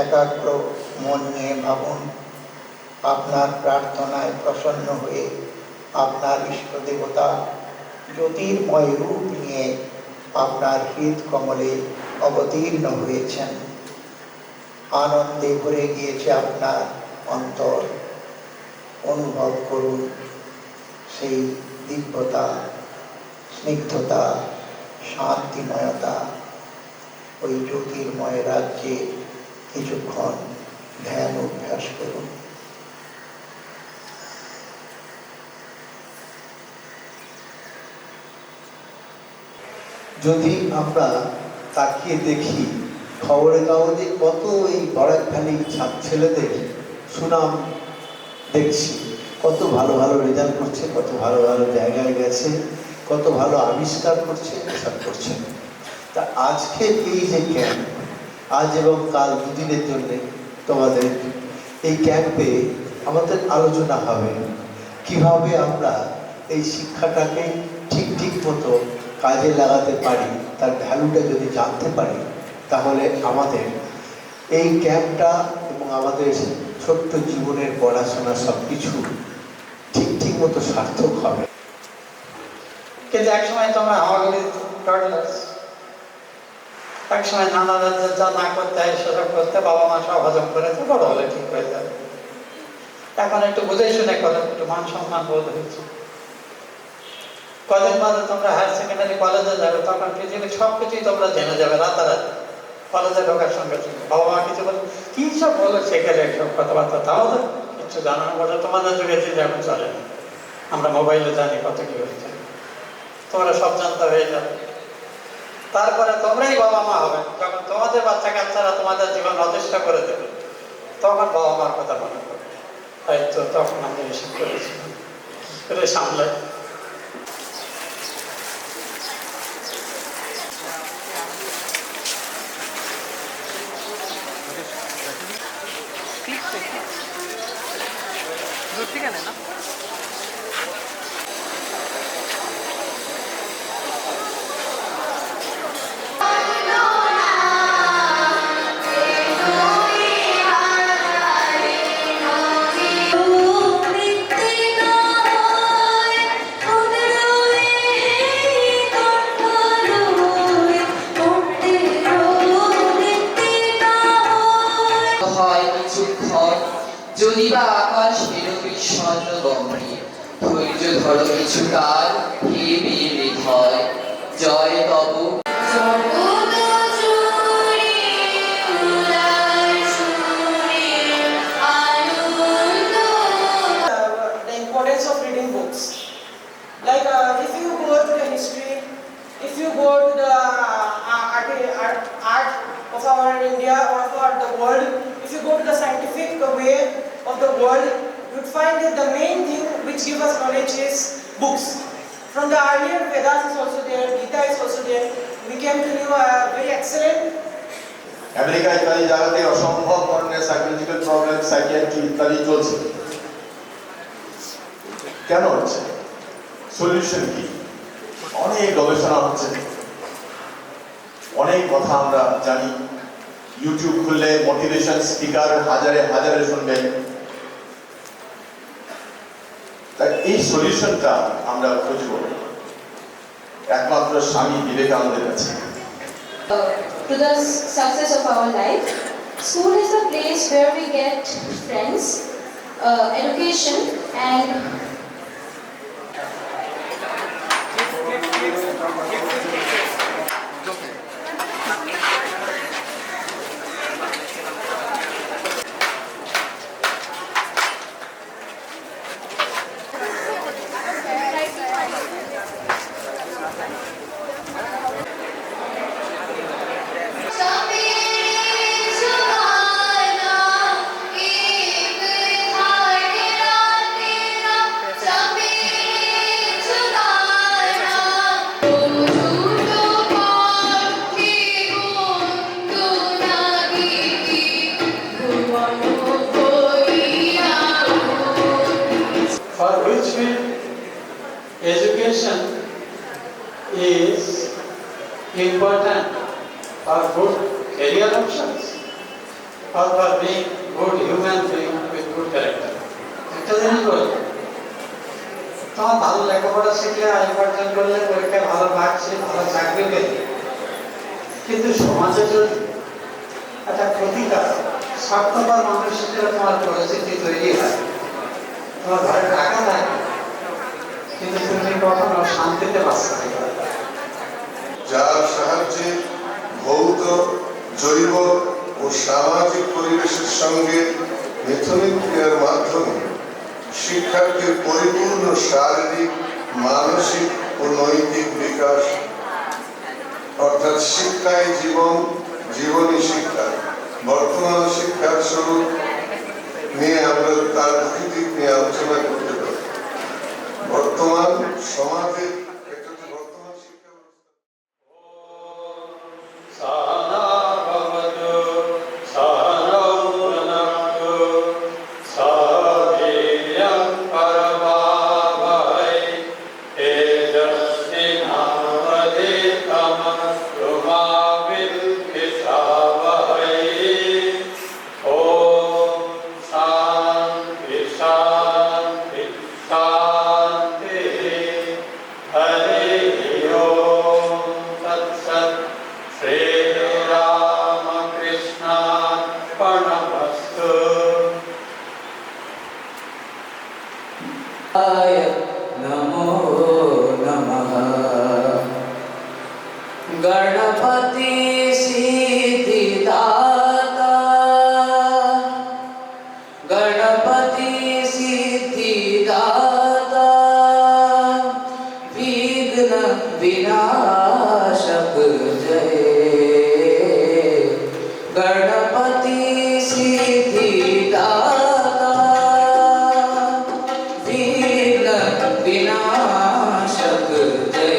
একাগ্র মন নিয়ে ভাবুন, আপনার প্রার্থনায় প্রসন্ন হয়ে আপনার ইষ্ট দেবতা জ্যোতির্ময় রূপ নিয়ে আপনার হৃদ কমলে অবতীর্ণ হয়েছেন। আনন্দে ভরে গিয়েছে আপনার অন্তর। অনুভব করুন সেই দিব্যতা, স্নিগ্ধতা, শান্তিময়তা। ওই জ্যোতির্ময় রাজ্যে কিছুক্ষণ ধ্যান অভ্যাস করুন। যদি আমরা তাকিয়ে দেখি খবরের কাগজে কত এই বরাকখালী ছেলেদের সুনাম দেখছি, কত ভালো ভালো রেজাল্ট করছে, কত ভালো ভালো জায়গায় গেছে, কত ভালো আবিষ্কার করছে, এসব করছে। তা আজকে এই যে ক্যাম্প, আজ এবং কাল দুদিনের জন্য তোমাদের এই ক্যাম্পে আমাদের আলোচনা হবে কিভাবে আমরা এই শিক্ষাটাকে ঠিক মতো কাজে লাগাতে পারি। তার ভ্যালুটা যদি জানতে পারি তাহলে আমাদের এই ক্যাম্পটা এবং আমাদের ছোট্ট জীবনের পড়াশোনা সব কিছু ঠিক মতো সার্থক হবে। কিন্তু একসময় তোমরা আমাগুলি একসময় নানা যা না করতে হয় সেসব করতে বাবা মা সব হজম করেছে, বড় হলে ঠিক হয়ে যাবে। এখন একটু বুঝে শুনে করেন, একটু মান সম্মান বোধ হয়েছে। কদিন বাদে তোমরা হায়ার সেকেন্ডারি কলেজে যাবে, তখন পৃথিবীর সব কিছুই তোমরা জেনে যাবে রাতারাতি। কলেজে ঢোকার সঙ্গে সঙ্গে বাবা মা কিছু বলে কি সব বলো শেখালে সব কথাবার্তা, তাও তো কিছু জানানো বলে তোমাদের যুগে যে এখন চলে না। আমরা মোবাইলে জানি কত কি হয়েছে, তোমরা সব জানতে হয়ে যাবে। তারপরে তোমরাই বাবা মা হবে, যখন তোমাদের বাচ্চা কাচ্চারা তোমাদের জীবন অতিষ্ঠ করে দেবে, তখন বাবা মার কথা মনে করবে। তাই তো তখন আমরা এসব করেছিলাম, এটা সামলে। ঠিক আছে না যদি বা আকাশ নিরবিচ্ছন্ন গম্ভীর, ধৈর্য ধরো কিছুকাল, হে বীর হৃদয়, জয় তব। The importance of reading books. Like if you go to the history, if you go to the art of our India or for the world, if you go to the scientific way of the world, you would find that the main thing which gives us knowledge is books. From the earlier Vedas is also there, Gita is also there. We came to know a very excellent. America ইত্যাদি জায়গাতে অসম্ভব ধরনের psychological problem, psychiatry ইত্যাদি চলছে। কেন হচ্ছে? Solution কি? অনেক গবেষণা হচ্ছে, অনেক কথা আমরা জানি। ইউটিউব খুললে মোটিভেশন স্পিকার হাজারে শুনবেন। তাই এই সলিউশনটা আমরা খুঁজব একমাত্র স্বামী বিবেকানন্দের কাছে। To the success of our life, school is the place where we get friends, education and is important for good career options or for being good human being with good character. একটা জিনিস বলবো, তোমার ভালো লেখাপড়া শিখলে আয় উপার্জন করলে পরীক্ষায় ভালো মার্কস ভালো চাকরি পেলে, কিন্তু সমাজে যদি একটা ক্ষতিকার স্বার্থপর মানুষ হিসেবে তোমার পরিস্থিতি তৈরি হয়, তোমার ঘরে টাকা থাকে কিন্তু তুমি কখনো শান্তিতে বাঁচতে পারবে না। যার সাহায্যে ভৌত, জৈব ও সামাজিক পরিবেশের সঙ্গে মিথুনিক ক্রিয়ার মাধ্যমে শিক্ষার্থীর পরিপূর্ণ শারীরিক, মানসিক ও নৈতিক বিকাশ, অর্থাৎ শিক্ষায় জীবন, জীবনী শিক্ষা। বর্তমান শিক্ষার স্বরূপ নিয়ে আমরা তার দুটি দিক নিয়ে আলোচনা করতে পারি। বর্তমান সমাজে বর্তমান শিক্ষা नमो नमः। गणपति सिद्धिदाता, गणपति सिद्धिदाता, विघ्न विनाशक जय। गणपति सिद्धिदाता, विघ्न विनाशक जय।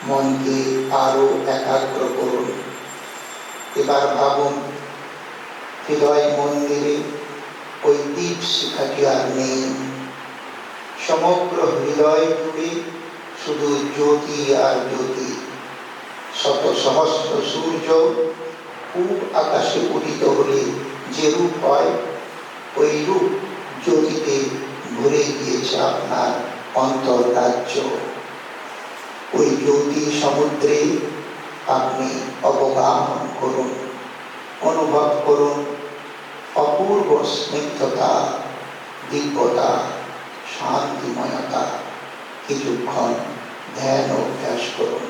মনকে আরো একাগ্র করুন। এবার ভাবুন, হৃদয় মন্দিরে ওই দীপ শিখাটি আর নেই। সমগ্র হৃদয় জুড়ে শুধু জ্যোতি আর জ্যোতি। শত সহস্র সূর্য পূব আকাশে উদিত হলে যে রূপ হয়, ওই রূপ জ্যোতিতে ভরে গিয়েছে আপনার অন্তর্রাজ্য। ওই জ্যোতি সমুদ্রে আপনি অবগাহন করুন, অনুভব করুন অপূর্ব স্নিগ্ধতা, দিব্যতা, শান্তিময়তা। কিছুক্ষণ ধ্যান অভ্যাস করুন।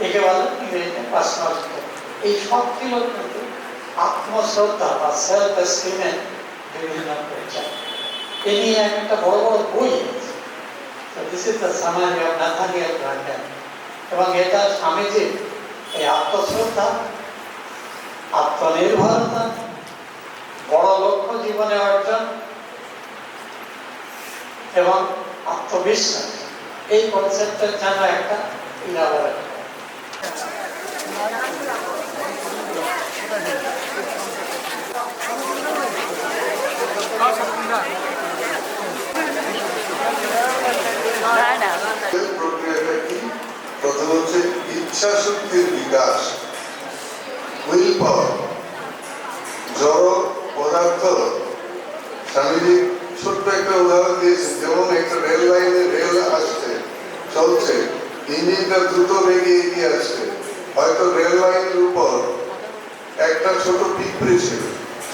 একে বলে ইংরেজিতে পার্সোনালিটি। এই সবগুলো কিন্তু আত্মশ্রদ্ধা বা সেলফ এস্টিমের বিভিন্ন পরিচয়। এ নিয়ে একটা বড় বড় বই আছে। This is the summary of Nathaniel Branden. এবং এটা স্বামীজির এই আত্মশ্রদ্ধা, আত্মনির্ভরতা, বড় লক্ষ্য জীবনে অর্জন এবং আত্মবিশ্বাস, এই কনসেপ্টের জন্য একটা ইলাবোরেট। প্রক্রিয়াটা কি? প্রথম হচ্ছে ইচ্ছা শক্তির বিকাশ, উইল পাওয়ার। জড় পদার্থ, স্বামীজি ছোট্ট একটা উদাহরণ দিয়েছেন। যেমন একটা রেল লাইনে রেল আসছে, চলছে, ইঞ্জিনটা দ্রুত বেগে এগিয়ে আসছে। হয়তো রেল লাইনের উপর একটা ছোট পিঁপড়ে ছিল,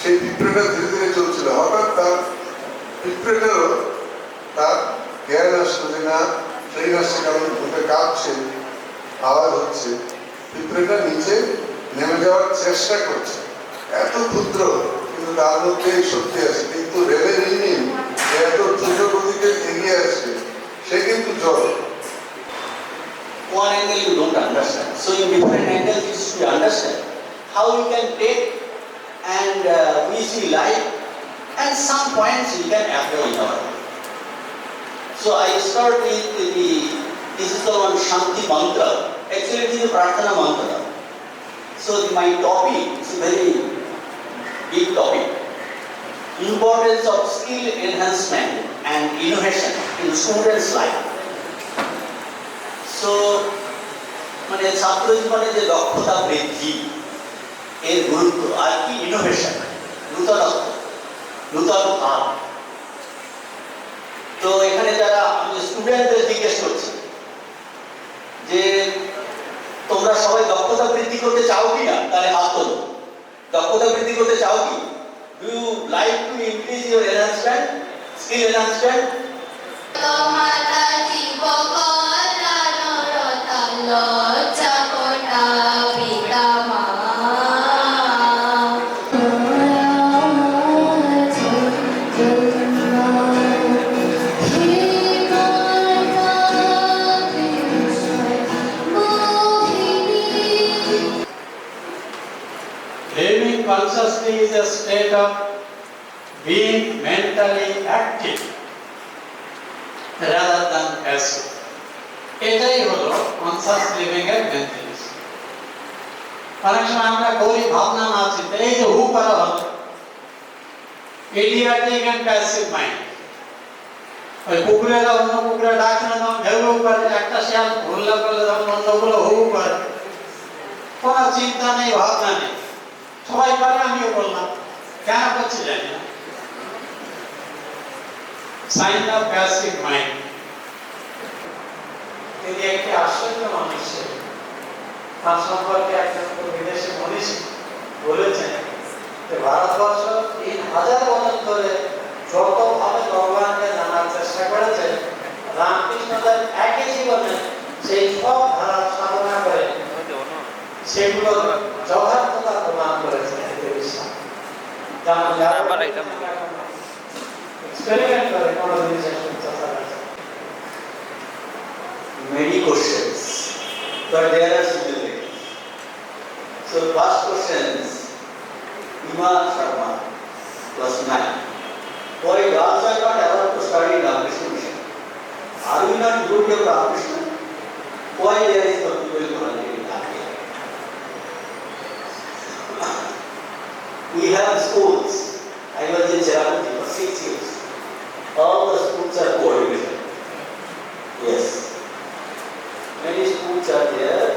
সেই পিঁপড়েটা ধীরে ধীরে চলছিল। হঠাৎ তার পিঁপড়েটারও তার জ্ঞান আসলো যে না, ট্রেন আসছে, কারণ ওটা কাঁপছে, আওয়াজ হচ্ছে। পিঁপড়েটা নিচে নেমে যাওয়ার চেষ্টা করছে, এত ক্ষুদ্র কিন্তু তার মধ্যে এই শক্তি আছে, কিন্তু রেবেনিউ যে এত দ্রুত গতিতে এগিয়ে আসছে সে কিন্তু জড়। One angle you don't understand. So in different angles you should understand how we can take and we see life and some points we can apply in our life. So I start with this is the one Shanti mantra. Actually it is a Prarthana mantra. So my topic is a very big topic. Importance of skill enhancement and innovation in students' life. So, মানে ছাত্র জীবনে যে দক্ষতা বৃদ্ধি এর গুরুত্ব আর কি innovation, নূতনত্ব, নূতন ভাব। তো এখানে যারা আমি স্টুডেন্টদের জিজ্ঞেস করছি যে তোমরা সবাই দক্ষতা বৃদ্ধি করতে চাও কি না, তাহলে হাত তোলো। দক্ষতা বৃদ্ধি করতে চাও কি? Do you like to increase your enhancement, skill enhancement? Living consciously is a state of being mentally active rather than passive. এটাই হলো কনসাস লিভিং এর মেনটেন্স। অনেক সময় আমরা করি ভাবনা না চিন্তা, এই যে হু করা হলো ইডিয়াটিক এন্ড প্যাসিভ মাইন্ড। ওই কুকুরে অন্য কুকুরে ডাকছে না, তখন ঘেউ ঘেউ করে, একটা শিয়াল ভুল্লা করলে তখন অন্যগুলো হু করে, কোনো চিন্তা নেই, ভাবনা নেই। সবাই করে, আমিও বললাম, কেন করছি জানি না। Sign of passive mind. তিনি একটি আশ্চর্য মানুষ ছিলেন। তার সম্পর্কে একজন বিদেশি মনীষী বলেছেন যে ভারতবর্ষ 3000 বছর ধরে যতভাবে ভগবানকে জানার চেষ্টা করেছে, রামকৃষ্ণদেব একই জীবনে সেই সব ধারা সাধনা করে সেগুলো যথার্থতা প্রমাণ করেছে। যেমন যারা এক্সপেরিমেন্ট করে কোনো জিনিসের সত্যতা আছে। Many questions, but there are similarities. So first question is Ima Sharma, class 9. Why girls are not allowed to study Ramakrishna Mission? Are we not good of Ramakrishna? Why there is no people currently in India? We have schools. I was in Cherrapunji for 6 years. All the schools are co-educated. Yes. Many schools are there,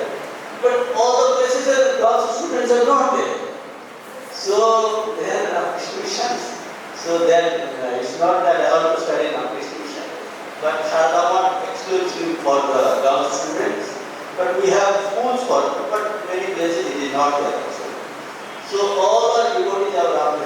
but all the places are girls students are not there. So there are restrictions. So then it's not that allowed to study Ramakrishna Mission, but Shardama exclusively for the girls students. But we have schools for, but many places it is not there. So all are devotees of Ramakrishna